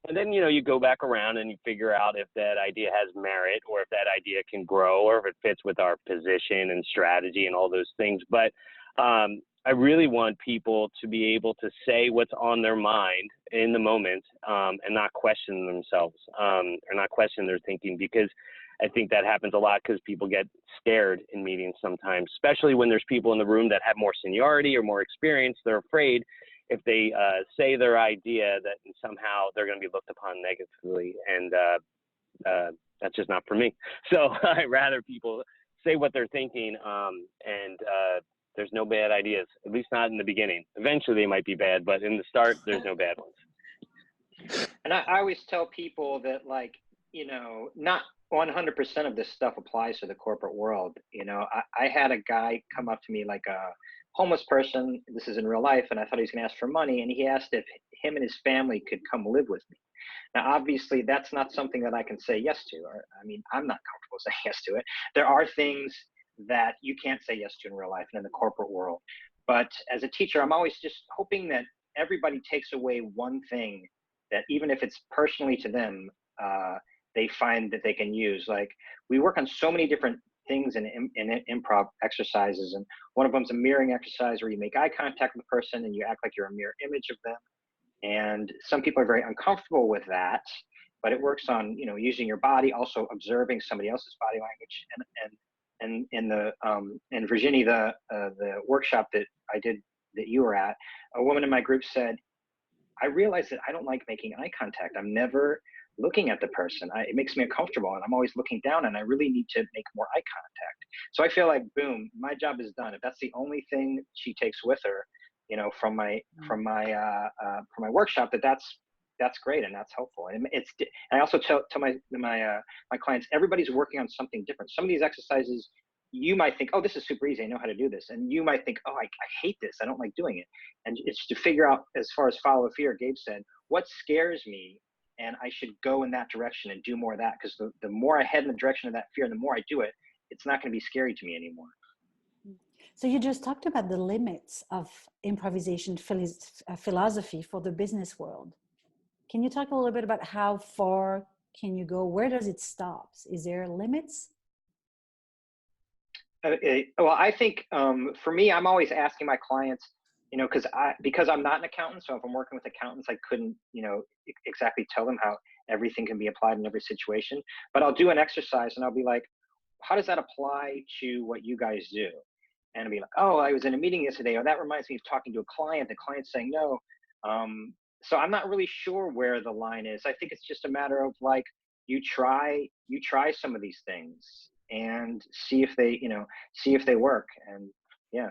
And then, you know, you go back around and you figure out if that idea has merit or if that idea can grow or if it fits with our position and strategy and all those things. But I really want people to be able to say what's on their mind in the moment and not question themselves or not question their thinking, because I think that happens a lot because people get scared in meetings sometimes, especially when there's people in the room that have more seniority or more experience. They're afraid if they say their idea that somehow they're going to be looked upon negatively, and that's just not for me. So I'd rather people say what they're thinking, and there's no bad ideas, at least not in the beginning. Eventually they might be bad, but in the start, there's no bad ones. And I always tell people that, like, you know, not 100% of this stuff applies to the corporate world. You know, I had a guy come up to me, like a homeless person, this is in real life, and I thought he was going to ask for money, and he asked if him and his family could come live with me. Now, obviously, that's not something that I can say yes to, or I mean, I'm not comfortable saying yes to it. There are things that you can't say yes to in real life and in the corporate world. But as a teacher, I'm always just hoping that everybody takes away one thing that, even if it's personally to them, they find that they can use. Like, we work on so many different things in improv exercises, and one of them is a mirroring exercise where you make eye contact with the person and you act like you're a mirror image of them. And some people are very uncomfortable with that, but it works on, you know, using your body, also observing somebody else's body language. And in Virginia, the workshop that I did that you were at, a woman in my group said, I realized that I don't like making eye contact. I'm never looking at the person. It makes me uncomfortable, and I'm always looking down, and I really need to make more eye contact. So I feel like, boom, my job is done. If that's the only thing she takes with her, you know, from my workshop, that's great and that's helpful. And I also tell my clients, everybody's working on something different. Some of these exercises, you might think, oh, this is super easy, I know how to do this. And you might think, oh, I hate this, I don't like doing it. And it's to figure out, as far as follow fear, Gabe said, what scares me, and I should go in that direction and do more of that. Because the more I head in the direction of that fear, the more I do it, it's not going to be scary to me anymore. So you just talked about the limits of improvisation philosophy for the business world. Can you talk a little bit about how far can you go? Where does it stop? Is there limits? Well, I think for me, I'm always asking my clients, you know, because I'm not an accountant. So if I'm working with accountants, I couldn't, you know, exactly tell them how everything can be applied in every situation. But I'll do an exercise and I'll be like, how does that apply to what you guys do? And I'll be like, oh, I was in a meeting yesterday, or that reminds me of talking to a client, the client's saying no. So I'm not really sure where the line is. I think it's just a matter of, like, you try some of these things and see if they work. And yeah.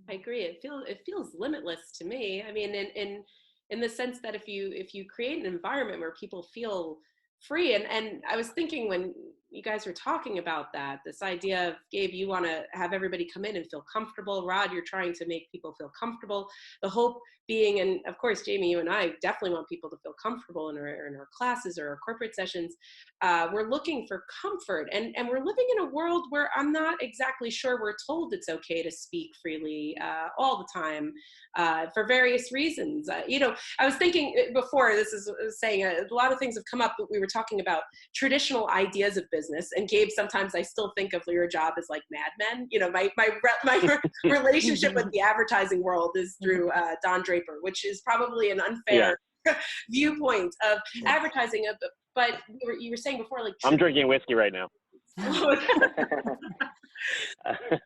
I agree. It feels limitless to me. I mean, in the sense that if you create an environment where people feel free, and I was thinking when you guys were talking about that, this idea of, Gabe, you want to have everybody come in and feel comfortable. Rod, you're trying to make people feel comfortable. The hope being, and of course, Jamie, you and I definitely want people to feel comfortable in our classes or our corporate sessions. We're looking for comfort, and we're living in a world where I'm not exactly sure we're told it's okay to speak freely all the time for various reasons. You know, I was thinking before, this is saying a lot of things have come up, but we were talking about traditional ideas of business. And Gabe, sometimes I still think of your job as like Mad Men. You know, my relationship with the advertising world is through Don Draper, which is probably an unfair viewpoint of advertising. But you were saying before, like, I'm drinking whiskey right now.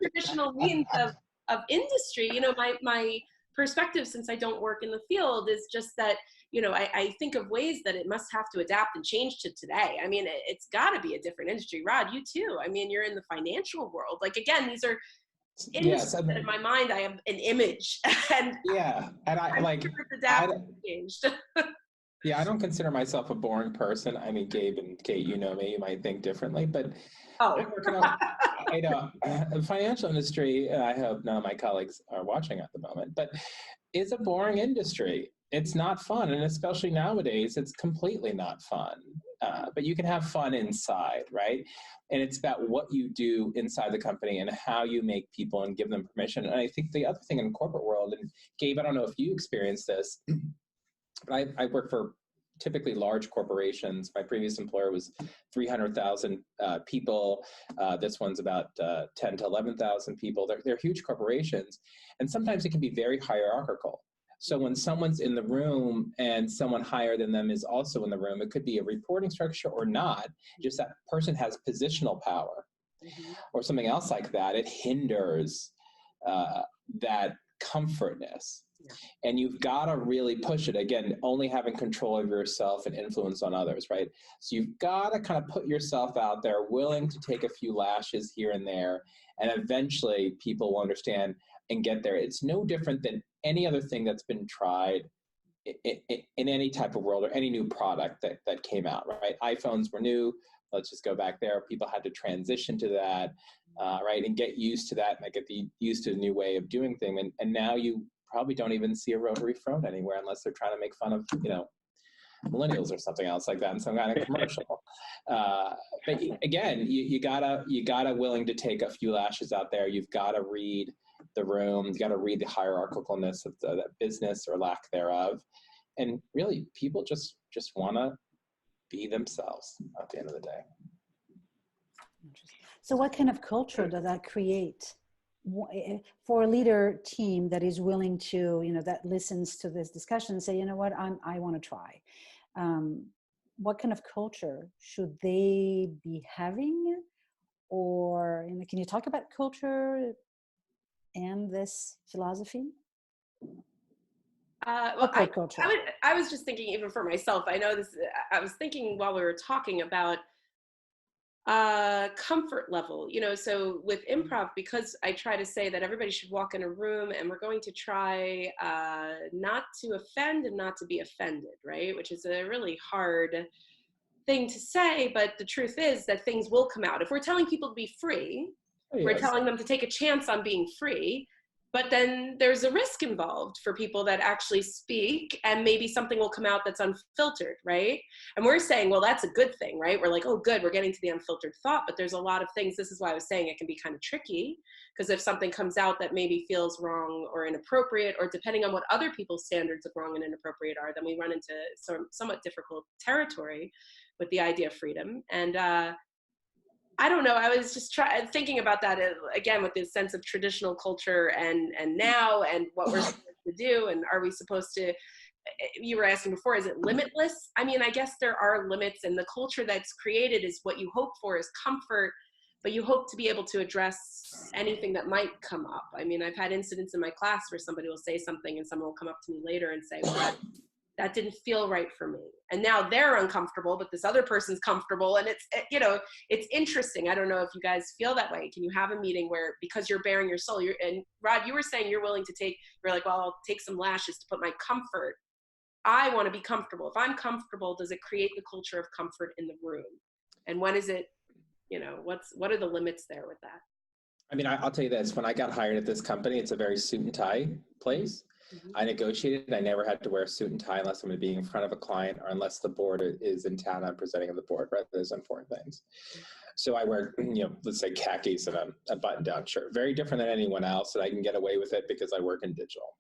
Traditional means of industry. You know, my perspective, since I don't work in the field, is just that, you know, I think of ways that it must have to adapt and change to today. I mean, it's got to be a different industry. Rod, you too. I mean, you're in the financial world. Like, again, these are industries that in my mind I have an image. And and I like sure it's adapted and changed. Yeah, I don't consider myself a boring person. I mean, Gabe and Kate, you know me, you might think differently, but I work in the financial industry. I hope none of my colleagues are watching at the moment, but it's a boring industry. It's not fun, and especially nowadays, it's completely not fun. But you can have fun inside, right? And it's about what you do inside the company and how you make people and give them permission. And I think the other thing in the corporate world, and Gabe, I don't know if you experienced this, but I work for typically large corporations. My previous employer was 300,000 people. This one's about 10 to 11,000 people. They're huge corporations. And sometimes it can be very hierarchical. So when someone's in the room and someone higher than them is also in the room, it could be a reporting structure or not, just that person has positional power or something else like that. It hinders that comfortness. And you've got to really push it. Again, only having control of yourself and influence on others, right? So you've got to kind of put yourself out there, willing to take a few lashes here and there, and eventually people will understand and get there. It's no different than any other thing that's been tried in any type of world or any new product that came out, right? iPhones were new. Let's just go back there. People had to transition to that, right? And get used to that, and get used to a new way of doing things. And now you probably don't even see a rotary phone anywhere unless they're trying to make fun of, you know, millennials or something else like that in some kind of commercial. But again, you gotta willing to take a few lashes out there. You've got to read the room. You got to read the hierarchicalness of the business or lack thereof. And really, people just want to be themselves at the end of the day. So what kind of culture does that create for a leader team that is willing to, you know, that listens to this discussion and say, you know what, I want to try. What kind of culture should they be having? Or, you know, can you talk about culture and this philosophy? Well, I was just thinking, even for myself, I know this, I was thinking while we were talking about comfort level, you know, so with improv, because I try to say that everybody should walk in a room and we're going to try not to offend and not to be offended, right? Which is a really hard thing to say, but the truth is that things will come out. If we're telling people to be free, we're telling them to take a chance on being free, but then there's a risk involved for people that actually speak, and maybe something will come out that's unfiltered, right? And we're saying, well, that's a good thing, right? We're like, oh, good, we're getting to the unfiltered thought, but there's a lot of things. This is why I was saying it can be kind of tricky, because if something comes out that maybe feels wrong or inappropriate, or depending on what other people's standards of wrong and inappropriate are, then we run into somewhat difficult territory with the idea of freedom. And I don't know, I was just thinking about that again with this sense of traditional culture and now, and what we're supposed to do, and are we supposed to, you were asking before, is it limitless? I mean, I guess there are limits, and the culture that's created is what you hope for is comfort, but you hope to be able to address anything that might come up. I mean, I've had incidents in my class where somebody will say something and someone will come up to me later and say, well, that didn't feel right for me. And now they're uncomfortable, but this other person's comfortable. And it's, you know, it's interesting. I don't know if you guys feel that way. Can you have a meeting where, because you're bearing your soul, and Rod, you were saying you're willing to take, you're like, well, I'll take some lashes to put my comfort. I want to be comfortable. If I'm comfortable, does it create the culture of comfort in the room? And when is it you know, what are the limits there with that? I mean, I'll tell you this, when I got hired at this company, it's a very suit and tie place. Mm-hmm. I negotiated, I never had to wear a suit and tie unless I'm going to be in front of a client or unless the board is in town, I'm presenting at the board, right? Those important things. So I wear, you know, let's say khakis and a button-down shirt. Very different than anyone else, and I can get away with it because I work in digital.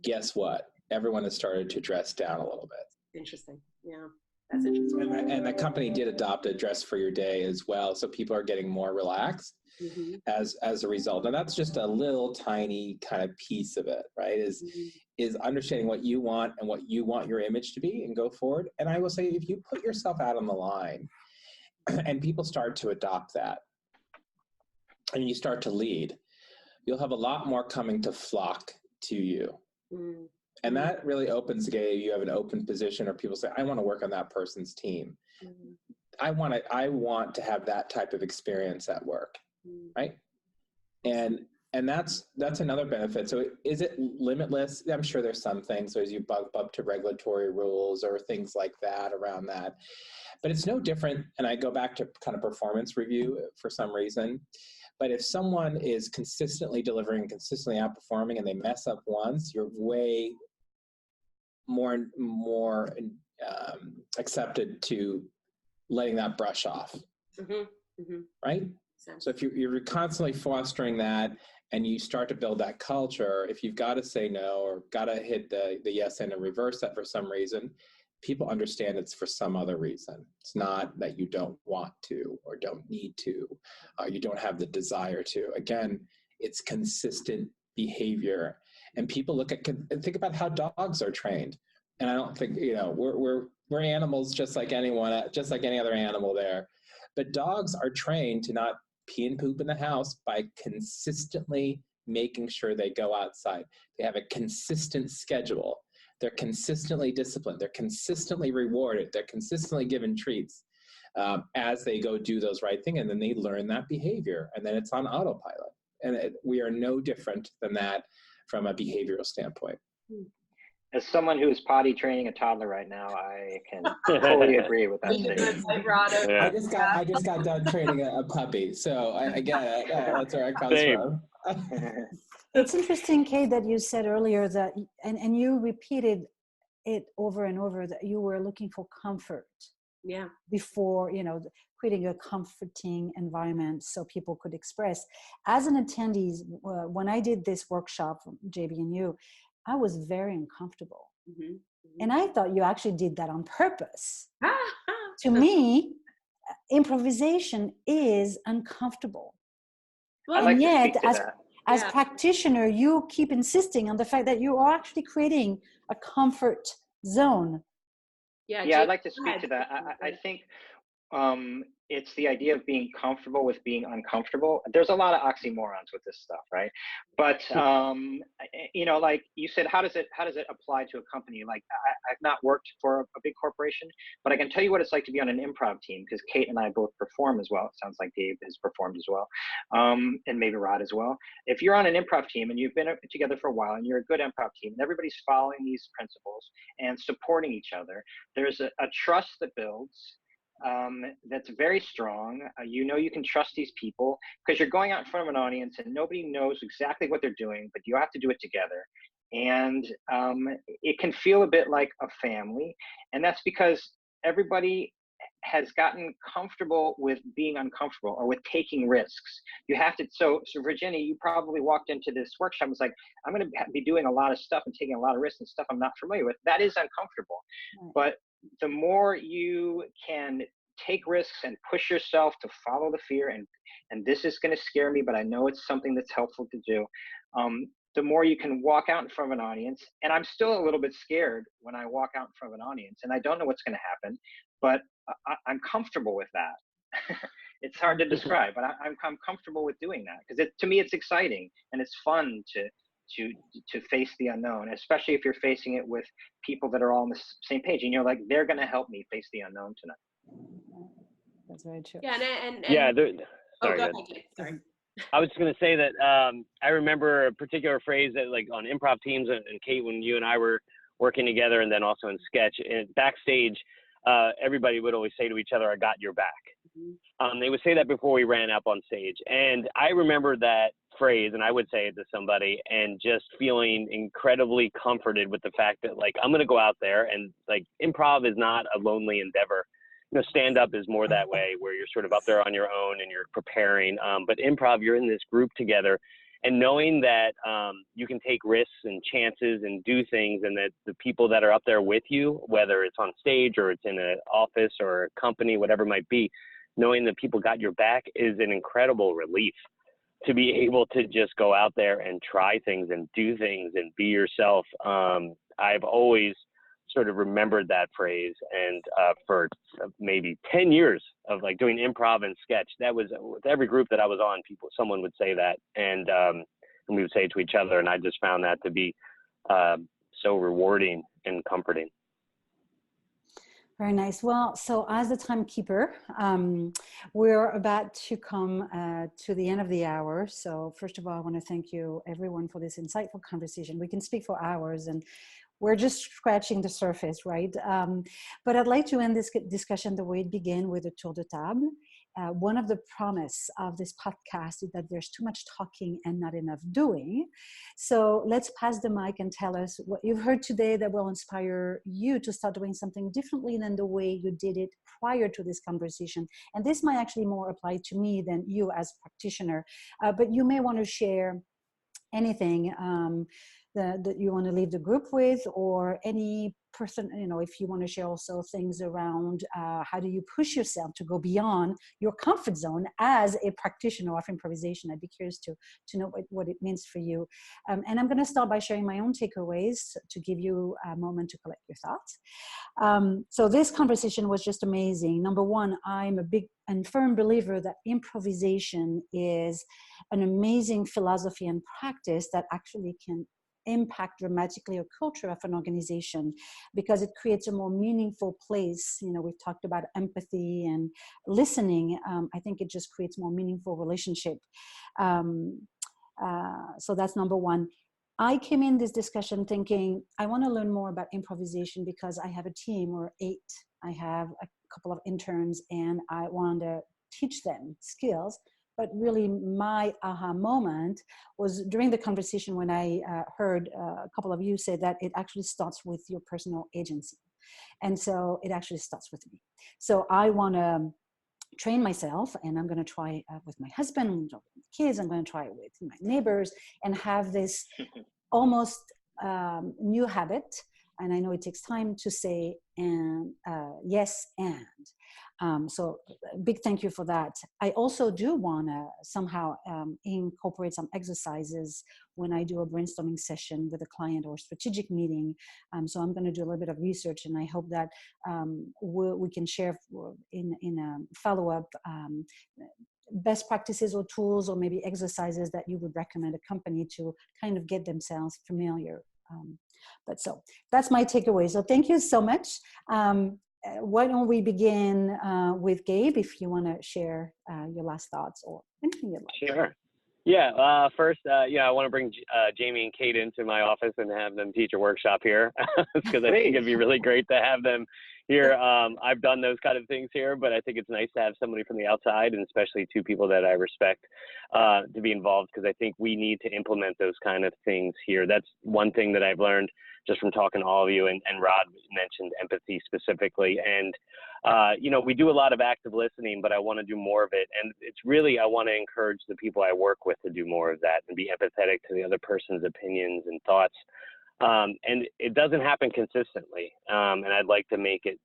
Guess what? Everyone has started to dress down a little bit. Interesting. Yeah, that's interesting. And the company did adopt a dress for your day as well, so people are getting more relaxed. Mm-hmm. as a result. And that's just a little tiny kind of piece of it, right? Is understanding what you want and what you want your image to be and go forward. And I will say, if you put yourself out on the line and people start to adopt that and you start to lead, you'll have a lot more coming to flock to you. Mm-hmm. And that really opens the gate. You have an open position or people say, I want to work on that person's team. Mm-hmm. I want to have that type of experience at work. Right. And that's another benefit. So is it limitless? I'm sure there's some things, so as you bump up to regulatory rules or things like that around that, but it's no different. And I go back to kind of performance review for some reason, but if someone is consistently delivering, consistently outperforming, and they mess up once, you're way more accepted to letting that brush off. Mm-hmm. Mm-hmm. Right? So if you're constantly fostering that and you start to build that culture, if you've got to say no or got to hit the yes and reverse that for some reason, people understand it's for some other reason. It's not that you don't want to or don't need to, you don't have the desire to. Again, it's consistent behavior. And people think about how dogs are trained. And I don't think, you know, we're animals just like anyone, just like any other animal there. But dogs are trained to not pee and poop in the house by consistently making sure they go outside. They have a consistent schedule. They're consistently disciplined. They're consistently rewarded. They're consistently given treats as they go do those right things. And then they learn that behavior. And then it's on autopilot. And we are no different than that from a behavioral standpoint. As someone who is potty training a toddler right now, I can totally agree with that statement. I just got done training a puppy, so I get it. That's where it comes from. It's interesting, Kate, that you said earlier that, and you repeated it over and over, that you were looking for comfort. Yeah. Before, you know, creating a comforting environment so people could express. As an attendee, when I did this workshop, JB and you, I was very uncomfortable. Mm-hmm. Mm-hmm. And I thought you actually did that on purpose. To me, improvisation is uncomfortable. Well, and yet, as practitioner, you keep insisting on the fact that you are actually creating a comfort zone. Yeah, I'd like to speak to that. I think it's the idea of being comfortable with being uncomfortable. There's a lot of oxymorons with this stuff, right? But you know, like you said, how does it apply to a company? Like I've not worked for a big corporation, but I can tell you what it's like to be on an improv team, because Kate and I both perform as well. It sounds like Gabe has performed as well, and maybe Rod as well. If you're on an improv team and you've been together for a while and you're a good improv team and everybody's following these principles and supporting each other, there's a trust that builds. That's very strong. You know, you can trust these people because you're going out in front of an audience and nobody knows exactly what they're doing, but you have to do it together. And it can feel a bit like a family. And that's because everybody has gotten comfortable with being uncomfortable or with taking risks. You have to, so Virginia, you probably walked into this workshop and was like, I'm going to be doing a lot of stuff and taking a lot of risks and stuff I'm not familiar with. That is uncomfortable. Right. But the more you can take risks and push yourself to follow the fear, and this is going to scare me, but I know it's something that's helpful to do, the more you can walk out in front of an audience. And I'm still a little bit scared when I walk out in front of an audience, and I don't know what's going to happen, but I'm comfortable with that. It's hard to describe, but I'm comfortable with doing that because to me it's exciting and it's fun to face the unknown, especially if you're facing it with people that are all on the same page and you're like, they're going to help me face the unknown tonight. That's very true. Yeah, and yeah. Sorry. Sorry. I was just going to say that I remember a particular phrase that, like, on improv teams, and Kate, when you and I were working together, and then also in sketch and backstage, everybody would always say to each other, "I got your back." They would say that before we ran up on stage. And I remember that phrase, and I would say it to somebody, and just feeling incredibly comforted with the fact that, like, I'm going to go out there and, like, improv is not a lonely endeavor. You know, stand up is more that way, where you're sort of up there on your own and you're preparing. But improv, you're in this group together, and knowing that you can take risks and chances and do things, and that the people that are up there with you, whether it's on stage or it's in an office or a company, whatever it might be, knowing that people got your back is an incredible relief. To be able to just go out there and try things and do things and be yourself. I've always sort of remembered that phrase, and for maybe 10 years of like doing improv and sketch, that was with every group that I was on, someone would say that, and we would say it to each other, and I just found that to be so rewarding and comforting. Very nice. Well, so as the timekeeper, we're about to come to the end of the hour. So first of all, I want to thank you, everyone, for this insightful conversation. We can speak for hours, and we're just scratching the surface, right? But I'd like to end this discussion the way it began, with a tour de table. One of the promise of this podcast is that there's too much talking and not enough doing. So let's pass the mic and tell us what you've heard today that will inspire you to start doing something differently than the way you did it prior to this conversation. And this might actually more apply to me than you as a practitioner, but you may want to share anything that you want to leave the group with, or any person, you know, if you want to share also things around how do you push yourself to go beyond your comfort zone as a practitioner of improvisation. I'd be curious to know what it means for you. And I'm going to start by sharing my own takeaways to give you a moment to collect your thoughts. So this conversation was just amazing. Number one, I'm a big and firm believer that improvisation is an amazing philosophy and practice that actually can impact dramatically a culture of an organization, because it creates a more meaningful place. You know, we've talked about empathy and listening. I think it just creates more meaningful relationship. So that's number one. I came in this discussion thinking, I want to learn more about improvisation because I have a team, or 8. I have a couple of interns, and I want to teach them skills. But really my aha moment was during the conversation when I heard a couple of you say that it actually starts with your personal agency. And so it actually starts with me. So I want to train myself, and I'm going to try with my husband, with my kids, I'm going to try it with my neighbors, and have this almost new habit. And I know it takes time to say and yes and. So big thank you for that. I also do want to somehow incorporate some exercises when I do a brainstorming session with a client or strategic meeting. So I'm going to do a little bit of research, and I hope that we can share in a follow-up best practices or tools, or maybe exercises that you would recommend a company to kind of get themselves familiar. But so that's my takeaway. So thank you so much. Why don't we begin with Gabe, if you want to share your last thoughts or anything you'd like. Sure. Yeah. First, I want to bring Jamie and Kate into my office and have them teach a workshop here, because I think it'd be really great to have them here. I've done those kind of things here, but I think it's nice to have somebody from the outside, and especially 2 people that I respect, to be involved, because I think we need to implement those kind of things here. That's one thing that I've learned just from talking to all of you, and Rod mentioned empathy specifically. And, we do a lot of active listening, but I want to do more of it. And it's really, I want to encourage the people I work with to do more of that and be empathetic to the other person's opinions and thoughts. And it doesn't happen consistently. And I'd like to make it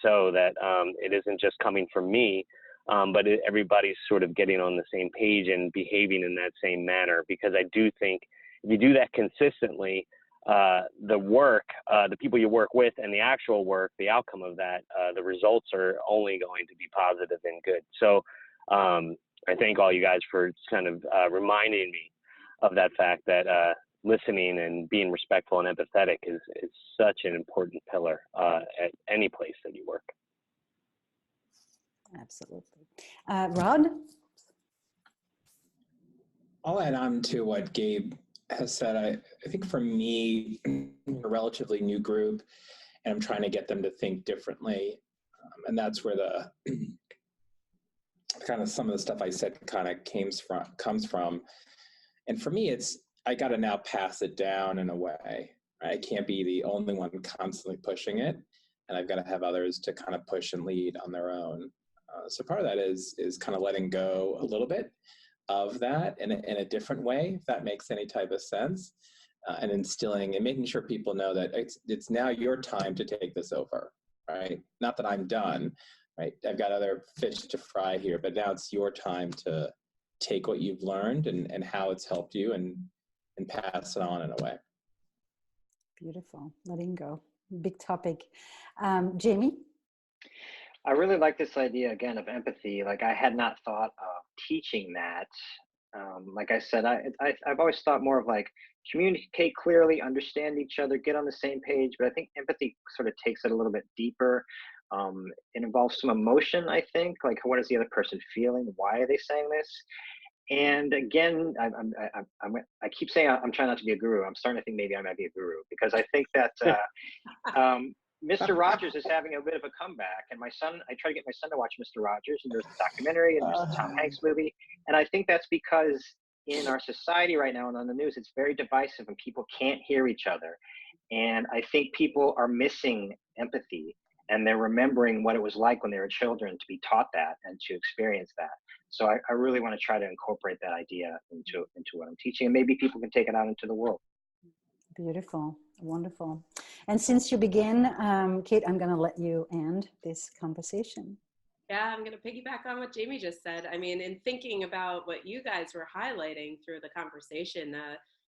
so that it isn't just coming from me, but everybody's sort of getting on the same page and behaving in that same manner. Because I do think if you do that consistently, the work, the people you work with, and the actual work, the outcome of that, the results are only going to be positive and good. So I thank all you guys for kind of reminding me of that fact that listening and being respectful and empathetic is such an important pillar at any place that you work. Absolutely. Rod? I'll add on to what Gabe has said. I think for me, a relatively new group, and I'm trying to get them to think differently. And that's where the kind of some of the stuff I said kind of comes from. And for me, I got to now pass it down in a way. I can't be the only one constantly pushing it, and I've got to have others to kind of push and lead on their own. So part of that is kind of letting go a little bit of that in a different way, if that makes any type of sense, and instilling and making sure people know that it's now your time to take this over, right? Not that I'm done, right? I've got other fish to fry here, but now it's your time to take what you've learned and how it's helped you and pass it on in a way. Beautiful. Letting go. Big topic. Jamie? I really like this idea, again, of empathy. Like, I had not thought of teaching that. Like I said, I've always thought more of like communicate clearly, understand each other, get on the same page. But I think empathy sort of takes it a little bit deeper. It involves some emotion, I think, like what is the other person feeling? Why are they saying this? And again, I keep saying I'm trying not to be a guru. I'm starting to think maybe I might be a guru, because I think that Mr. Rogers is having a bit of a comeback. And I try to get my son to watch Mr. Rogers, and there's a documentary and there's a Tom Hanks movie. And I think that's because in our society right now and on the news, it's very divisive and people can't hear each other. And I think people are missing empathy, and they're remembering what it was like when they were children to be taught that and to experience that. So I really want to try to incorporate that idea into what I'm teaching, and maybe people can take it out into the world. Beautiful. Wonderful. And since you begin, Kate, I'm going to let you end this conversation. Yeah, I'm going to piggyback on what Jamie just said. I mean, in thinking about what you guys were highlighting through the conversation,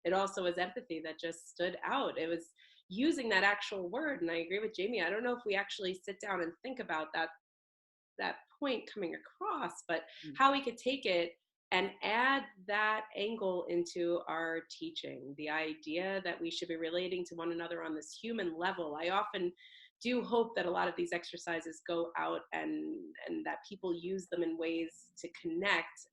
it also was empathy that just stood out. It was using that actual word. And I agree with Jamie. I don't know if we actually sit down and think about that point coming across, but how we could take it and add that angle into our teaching. The idea that we should be relating to one another on this human level. I often do hope that a lot of these exercises go out and that people use them in ways to connect.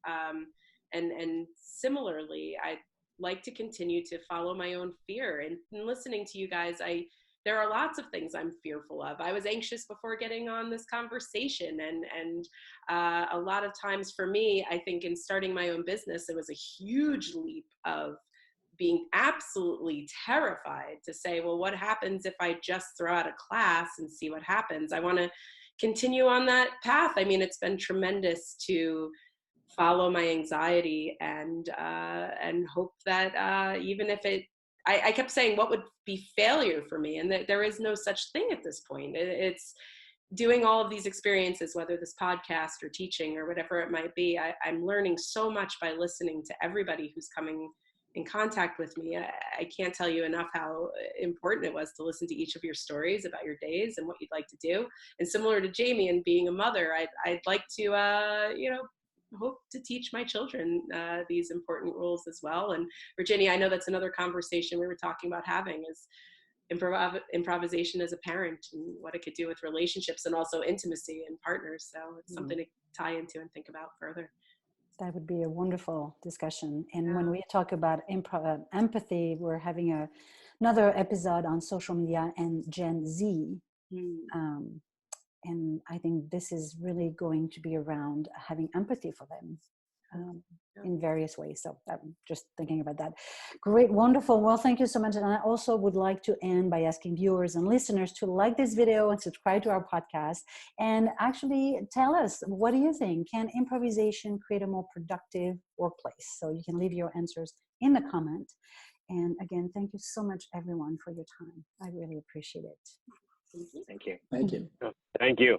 And similarly, I'd like to continue to follow my own fear. And in listening to you guys, there are lots of things I'm fearful of. I was anxious before getting on this conversation. And a lot of times for me, I think in starting my own business, it was a huge leap of being absolutely terrified to say, well, what happens if I just throw out a class and see what happens? I want to continue on that path. I mean, it's been tremendous to follow my anxiety and hope that even if I kept saying, what would be failure for me? And that there is no such thing at this point. It's doing all of these experiences, whether this podcast or teaching or whatever it might be. I'm learning so much by listening to everybody who's coming in contact with me. I can't tell you enough how important it was to listen to each of your stories about your days and what you'd like to do. And similar to Jamie and being a mother, I'd like to, hope to teach my children these important rules as well. And Virginia, I know that's another conversation we were talking about having is improvisation as a parent and what it could do with relationships and also intimacy and partners. So it's something to tie into and think about further. That would be a wonderful discussion. And when we talk about empathy, we're having another episode on social media and Gen Z. And I think this is really going to be around having empathy for them in various ways. So I'm just thinking about that. Great, wonderful. Well, thank you so much. And I also would like to end by asking viewers and listeners to like this video and subscribe to our podcast. And actually tell us, what do you think? Can improvisation create a more productive workplace? So you can leave your answers in the comment. And again, thank you so much, everyone, for your time. I really appreciate it. Thank you. Thank you. Thank you.